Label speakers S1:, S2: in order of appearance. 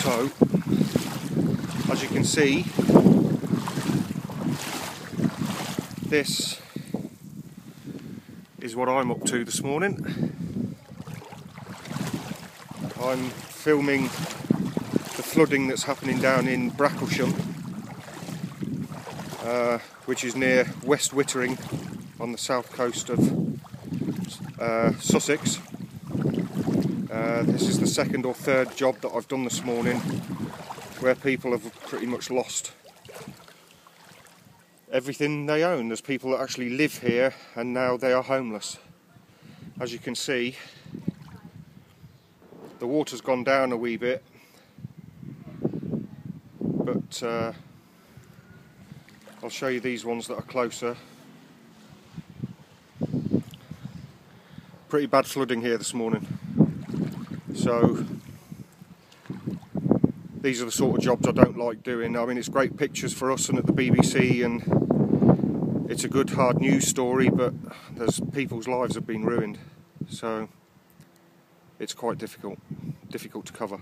S1: So, as you can see, this is what I'm up to this morning. I'm filming the flooding that's happening down in Bracklesham, which is near West Wittering on the south coast of Sussex. This is the second or third job that I've done this morning where people have pretty much lost everything they own. There's people that actually live here and now they are homeless. As you can see, the water's gone down a wee bit, but I'll show you these ones that are closer. Pretty bad flooding here this morning. So these are the sort of jobs I don't like doing. I mean, it's great pictures for us and at the BBC, and it's a good hard news story, but there's people's lives have been ruined, so it's quite difficult to cover.